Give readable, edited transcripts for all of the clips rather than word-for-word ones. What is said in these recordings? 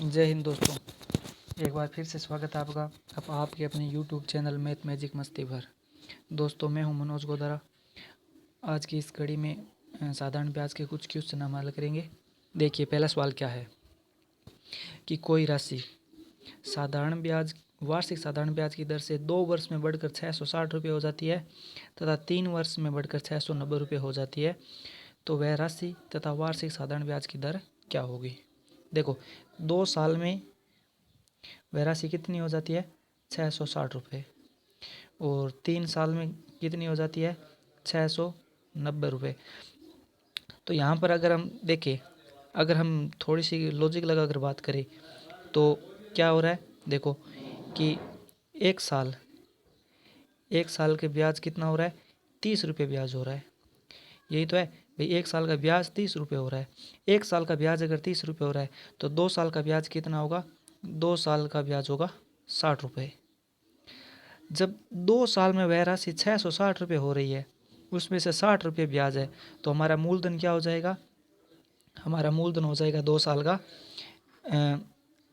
जय हिंद दोस्तों। एक बार फिर से स्वागत है आपका आपके अपने YouTube चैनल मैथ मैजिक मस्ती भर। दोस्तों मैं हूं मनोज गोदारा। आज की इस कड़ी में साधारण ब्याज के कुछ क्वेश्चन हम हल करेंगे। देखिए पहला सवाल क्या है कि कोई राशि वार्षिक साधारण ब्याज की दर से 2 वर्ष में बढ़कर 660 रुपये हो जाती है तथा 3 वर्ष में बढ़कर 690 रुपये हो जाती है, तो वह राशि तथा वार्षिक साधारण ब्याज की दर क्या होगी। देखो 2 साल में वह राशि कितनी हो जाती है 660 रुपये और 3 साल में कितनी हो जाती है 690 रुपये। तो यहाँ पर अगर हम देखें, अगर हम थोड़ी सी लॉजिक लगा कर बात करें तो क्या हो रहा है, देखो कि एक साल के ब्याज कितना हो रहा है 30 रुपये ब्याज हो रहा है। यही तो है भाई, एक साल का ब्याज 30 रुपये हो रहा है। एक साल का ब्याज अगर 30 रुपये हो रहा है तो 2 साल का ब्याज कितना होगा, 2 साल का ब्याज होगा 60 रुपये। जब 2 साल में वह राशि 660 रुपये हो रही है, उसमें से 60 रुपये ब्याज है, तो हमारा मूलधन क्या हो जाएगा, हमारा मूलधन हो जाएगा 2 साल का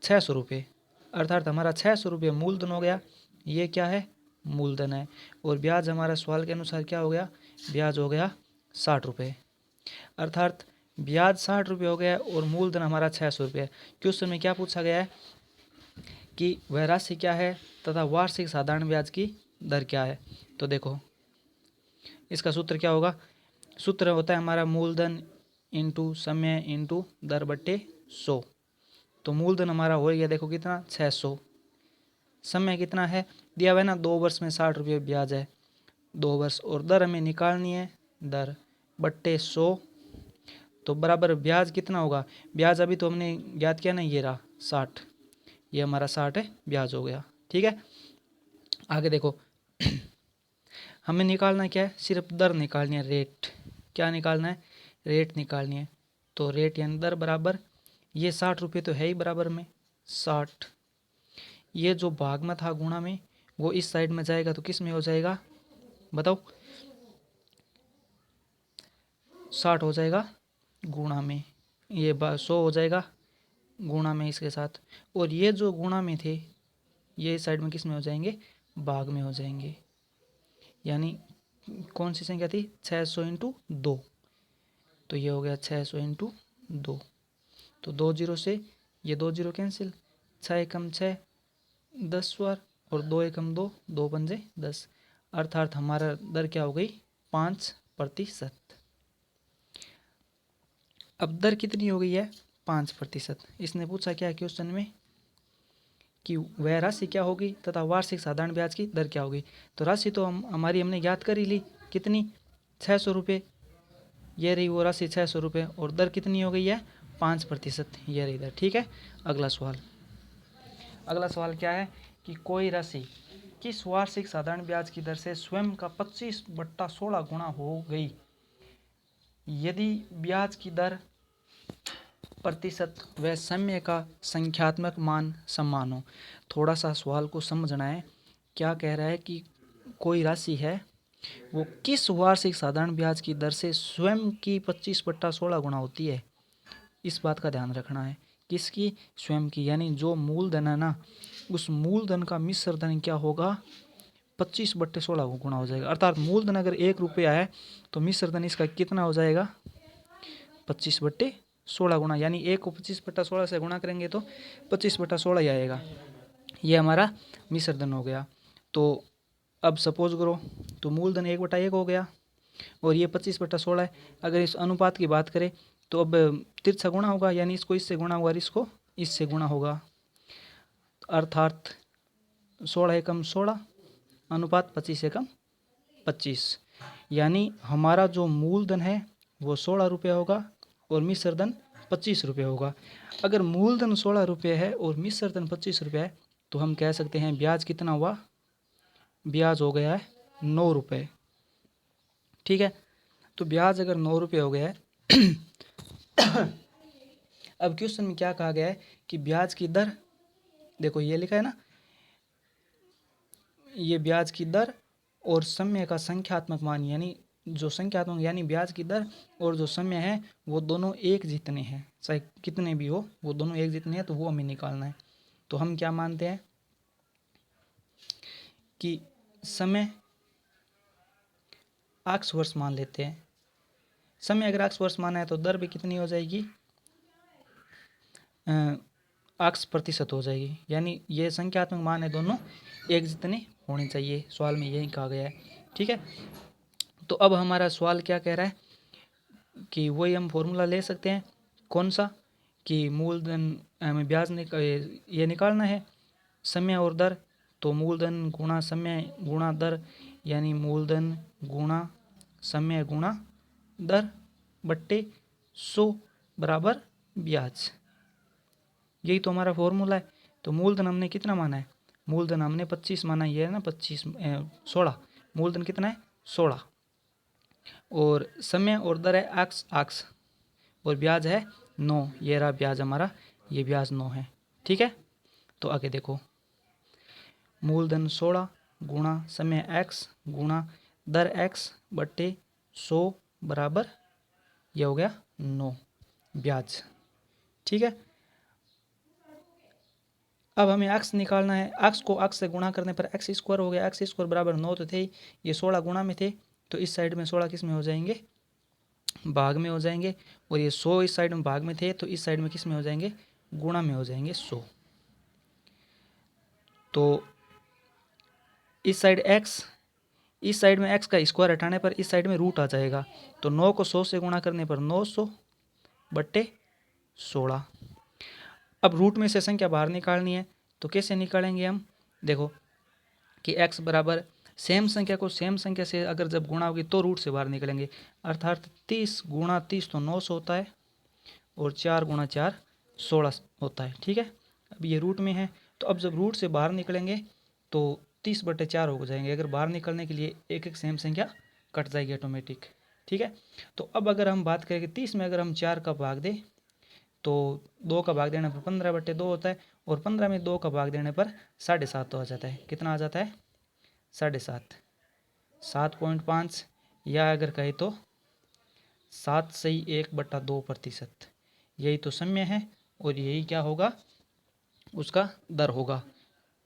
600 रुपये। अर्थात हमारा 600 रुपये मूलधन हो गया। ये क्या है, मूलधन है। और ब्याज हमारा सवाल के अनुसार क्या हो गया, ब्याज हो गया 60 रुपये। अर्थात ब्याज 60 रुपये हो गया और मूलधन हमारा 600 रुपये है। क्वेश्चन में क्या पूछा गया है कि वह राशि क्या है तथा वार्षिक साधारण ब्याज की दर क्या है। तो देखो इसका सूत्र क्या होगा, सूत्र होता है हमारा मूलधन इंटू समय इंटू दर बट्टे 100। तो मूलधन हमारा हो गया, देखो कितना 600, समय कितना है दिया हुआ है ना, 2 वर्ष में 60 रुपये ब्याज है 2 वर्ष, और दर हमें निकालनी है दर बट्टे 100। तो बराबर ब्याज कितना होगा, ब्याज अभी तो हमने ज्ञात किया ना, ये रहा 60, ये हमारा 60 है ब्याज हो गया। ठीक है, आगे देखो हमें निकालना क्या है, सिर्फ दर निकालनी है, रेट। क्या निकालना है, रेट निकालनी है। तो रेट यानी दर बराबर ये 60 रुपये तो है ही बराबर में 60, ये जो भाग में था गुणा में वो इस साइड में जाएगा तो किस में हो जाएगा बताओ, 60 हो जाएगा गुणा में, ये 100 हो जाएगा गुणा में इसके साथ, और ये जो गुणा में थे ये इस साइड में किस में हो जाएंगे, भाग में हो जाएंगे। यानी कौन सी संख्या थी 600 इंटू 2, तो ये हो गया 600 इंटू 2। तो 2 जीरो से ये 2 जीरो कैंसिल, 6 एकम 6 10 बार और 2 एकम 2 2 पंजे 10। अर्थात हमारा दर क्या हो गई 5%। अब दर कितनी हो गई है 5%। इसने पूछा क्या क्वेश्चन में कि वह राशि क्या होगी तथा वार्षिक साधारण ब्याज की दर क्या होगी। तो राशि तो हमारी हमने ज्ञात कर ही ली, कितनी 600 रुपये, ये रही वो राशि 600 रुपये, और दर कितनी हो गई है 5%, ये रही दर। ठीक है, अगला सवाल क्या है कि कोई राशि किस वार्षिक साधारण ब्याज की दर से स्वयं का 25/16 गुणा हो गई यदि ब्याज की दर प्रतिशत व समय का संख्यात्मक मान समान हो। थोड़ा सा सवाल को समझना है, क्या कह रहा है कि कोई राशि है वो किस वार्षिक साधारण ब्याज की दर से स्वयं की 25/16 गुणा होती है, इस बात का ध्यान रखना है। किसकी, स्वयं की, यानी जो मूलधन है ना उस मूलधन का मिश्र धन क्या होगा 25/16 गुणा हो जाएगा। अर्थात मूलधन अगर 1 रुपया है तो मिश्र धन इसका कितना हो जाएगा 25/16 गुणा, यानी 1 को 25/16 से गुणा करेंगे तो 25/16 ही आएगा। ये हमारा मिश्र धन हो गया। तो अब सपोज करो तो मूलधन 1/1 हो गया और ये 25/16 है। अगर इस अनुपात की बात करें तो अब तिरछा गुणा होगा, यानी इसको इससे गुणा होगा और इसको इससे गुणा होगा। अर्थात 16 एकम 16 अनुपात 25 एकम 25, यानी हमारा जो मूलधन है वो 16 रुपये होगा और मिश्र धन 25 रुपये होगा। अगर मूलधन 16 रुपये है और मिश्र धन 25 रुपये है तो हम कह सकते हैं ब्याज कितना हुआ, ब्याज हो गया है 9 रुपये। ठीक है, तो ब्याज अगर 9 रुपये हो गया है अब क्वेश्चन में क्या कहा गया है कि ब्याज की दर, देखो ये लिखा है ना, ये ब्याज की दर और समय का संख्यात्मक मान, यानी जो संख्यात्मक यानी ब्याज की दर और जो समय है वो दोनों एक जितने हैं, चाहे कितने भी हो वो दोनों एक जितने हैं, तो वो हमें निकालना है। तो हम क्या मानते हैं कि समय x वर्ष मान लेते हैं। समय अगर x वर्ष माना है तो दर भी कितनी हो जाएगी, x प्रतिशत हो जाएगी। यानी ये संख्यात्मक मान है दोनों एक जितने होने चाहिए, सवाल में यही कहा गया है। ठीक है, तो अब हमारा सवाल क्या कह रहा है कि वही हम फॉर्मूला ले सकते हैं, कौन सा, कि मूलधन हमें ब्याज ये निकालना है, समय और दर। तो मूलधन गुणा समय गुणा दर, यानी मूलधन गुणा समय गुणा दर बट्टे 100 बराबर ब्याज। यही तो हमारा फॉर्मूला है। तो मूलधन हमने कितना माना है, मूलधन हमने 25 माना, ये है ना 16, मूलधन कितना है 16, और समय और दर है x, और ब्याज है 9, ये रहा ब्याज हमारा, ये ब्याज 9 है। ठीक है, तो आगे देखो, मूलधन 16 गुणा समय x गुणा दर x बट्टे 100 बराबर, ये हो गया 9 ब्याज। ठीक है, अब हमें x निकालना है। x को x से गुणा करने पर x स्क्वायर हो गया, x स्क्वायर बराबर 9 तो थे ही, ये 16 गुणा में थे, तो इस साइड में 16 किस में हो जाएंगे, भाग में हो जाएंगे, और ये 100 इस साइड में भाग में थे, तो इस साइड में किस में हो जाएंगे, गुणा में हो जाएंगे 100। तो इस साइड x, इस साइड में x का स्क्वायर हटाने पर इस साइड में रूट आ जाएगा, तो 9 को 100 से गुणा करने पर 900 बट्टे 16। अब रूट में से संख्या बाहर निकालनी है, तो कैसे निकालेंगे हम, देखो कि x बराबर सेम संख्या को सेम संख्या से अगर जब गुणा होगी तो रूट से बाहर निकलेंगे, अर्थात 30 गुणा 30 तो 900 होता है, और 4 गुणा 4 16 होता है। ठीक है, अब ये रूट में है, तो अब जब रूट से बाहर निकलेंगे तो 30 बटे 4 हो जाएंगे। अगर बाहर निकलने के लिए एक एक सेम संख्या कट जाएगी ऑटोमेटिक। ठीक है, तो अब अगर हम बात करें कि 30 में अगर हम 4 का भाग दें तो 2 का भाग देने पर 15 बटे 2 होता है, और 15 में 2 का भाग देने पर 7.5 आ जाता है। कितना आ जाता है, 7.5, 7.5, या अगर कहे तो 7/1/2%। यही तो समय है, और यही क्या होगा, उसका दर होगा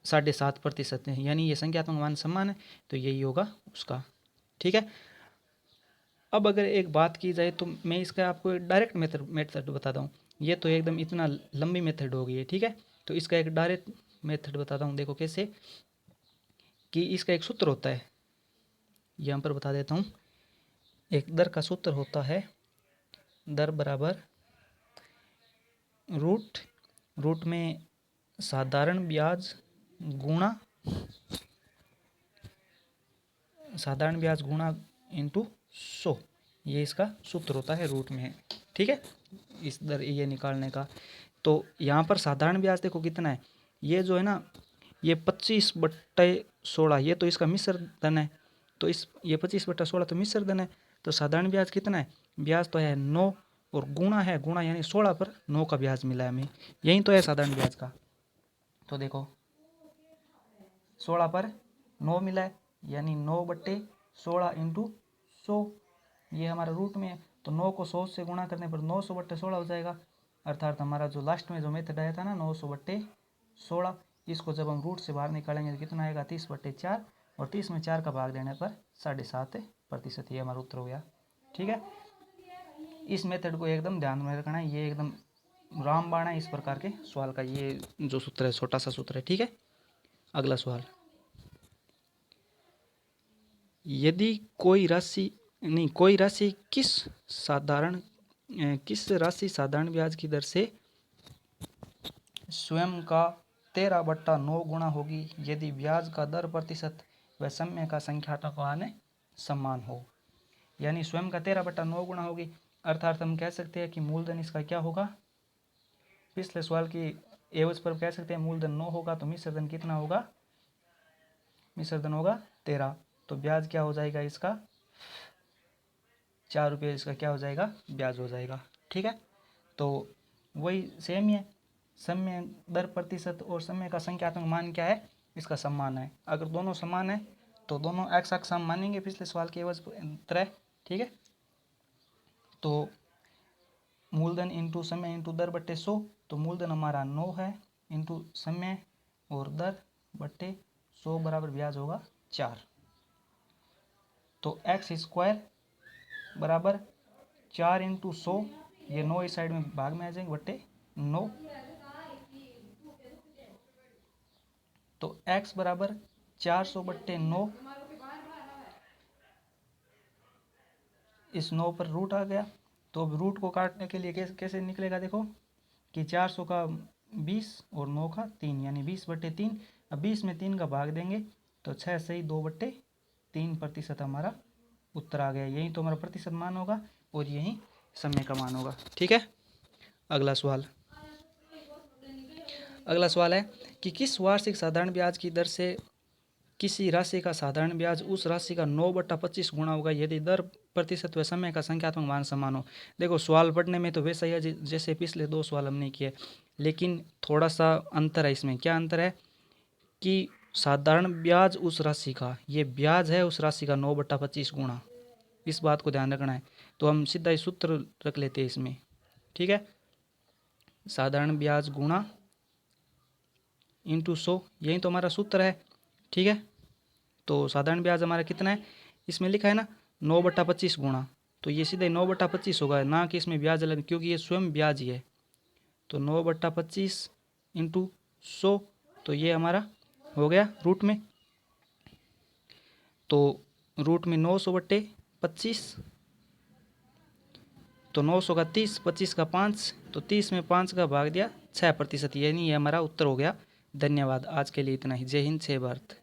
7.5% है, यानी ये संख्यात्मक मान समान है, तो यही होगा उसका। ठीक है, अब अगर एक बात की जाए तो मैं इसका आपको डायरेक्ट मेथड बताता हूँ। ये तो एकदम इतना लंबी मेथड हो गई है। ठीक है, तो इसका एक डायरेक्ट मेथड बताता हूँ। देखो कैसे, कि इसका एक सूत्र होता है, यहाँ पर बता देता हूँ। एक दर का सूत्र होता है, दर बराबर रूट में साधारण ब्याज गुणा इंटू 100, ये इसका सूत्र होता है रूट में। ठीक है, इस दर ये निकालने का। तो यहाँ पर साधारण ब्याज देखो कितना है, ये जो है ना, ये 25/16, ये तो इसका मिश्र धन है, तो ये 25/16 तो मिश्र धन है। तो साधारण ब्याज कितना है, ब्याज तो है 9, और गुणा यानी 16 पर 9 का ब्याज मिला है हमें, यही तो है साधारण ब्याज का। तो देखो 16 पर 9 मिला है, यानी 9/16 इंटू 100, ये हमारा रूट में है। तो 9 को 100 से गुणा करने पर 900/16 हो जाएगा, अर्थात हमारा जो लास्ट में जो मेथड आया था ना 900/16, इसको जब हम रूट से बाहर निकालेंगे तो कितना आएगा, 30/4, और 30 में 4 का भाग देने पर 7.5%, ये हमारा उत्तर हो गया। ठीक है, इस मेथड को एकदम ध्यान में रखना है, ये एकदम रामबाण है इस प्रकार के सवाल का, ये जो सूत्र है छोटा सा सूत्र है। ठीक है, अगला सवाल, यदि कोई राशि किस राशि साधारण ब्याज की दर से स्वयं का 13/9 गुणा होगी यदि ब्याज का दर प्रतिशत व समय का संख्यात्मक मान समान हो, यानी स्वयं का 13/9 गुणा होगी, अर्थात हम कह सकते हैं कि मूलधन इसका क्या होगा, पिछले सवाल की एवज पर कह सकते हैं मूलधन 9 होगा, तो मिश्रधन कितना होगा, मिश्रधन होगा 13, तो ब्याज क्या हो जाएगा इसका, 4 रुपये इसका क्या हो जाएगा, ब्याज हो जाएगा। ठीक है, तो वही सेम ही है, समय दर प्रतिशत और समय का संख्यात्मक मान क्या है, इसका समान है। अगर दोनों समान है तो दोनों x अक्ष हम मानेंगे पिछले सवाल के एवज तरह, ठीक है। तो मूलधन इंटू समय इंटू दर बट्टे 100, तो मूलधन हमारा 9 है इंटू समय और दर बट्टे 100 बराबर ब्याज होगा 4। तो एक्स स्क्वायर बराबर 4 इंटू 100, ये 9 इस साइड में भाग में आ जाएंगे बट्टे 9। तो एक्स बराबर 400 बट्टे 9, इस 9 पर रूट आ गया। तो अब रूट को काटने के लिए कैसे निकलेगा, देखो कि 400 का 20 और 9 का 3 यानी 20 बट्टे 3। अब 20 में 3 का भाग देंगे तो 6 सही 2 बट्टे 3% हमारा उत्तर आ गया। यही तो हमारा प्रतिशत मान होगा और यही समय का मान होगा। ठीक है। अगला सवाल है कि किस वार्षिक साधारण ब्याज की दर से किसी राशि का साधारण ब्याज उस राशि का 9/25 गुणा होगा यदि दर प्रतिशत व समय का संख्यात्मक मान समान हो। देखो सवाल पढ़ने में तो वैसा ही है जैसे पिछले 2 सवाल हमने किए, लेकिन थोड़ा सा अंतर है इसमें। क्या अंतर है कि साधारण ब्याज उस राशि का, ये ब्याज है उस राशि का 9/25 गुणा, इस बात को ध्यान रखना है। तो हम सीधा ही सूत्र रख लेते हैं इसमें। ठीक है, साधारण ब्याज गुणा इंटू 100, यही तो हमारा सूत्र है। ठीक है, तो साधारण ब्याज हमारा कितना है, इसमें लिखा है ना 9/25 गुणा, तो ये सीधे 9/25 होगा, ना कि इसमें ब्याज अलग, क्योंकि ये स्वयं ब्याज ही है। तो 9/25 इंटू 100, तो ये हमारा हो गया रूट में। तो रूट में 900/25, तो 900 का 30, 25 का 5, तो 30 में 5 का भाग दिया 6%, यानी ये हमारा उत्तर हो गया। धन्यवाद, आज के लिए इतना ही। जय हिंद, जय भारत।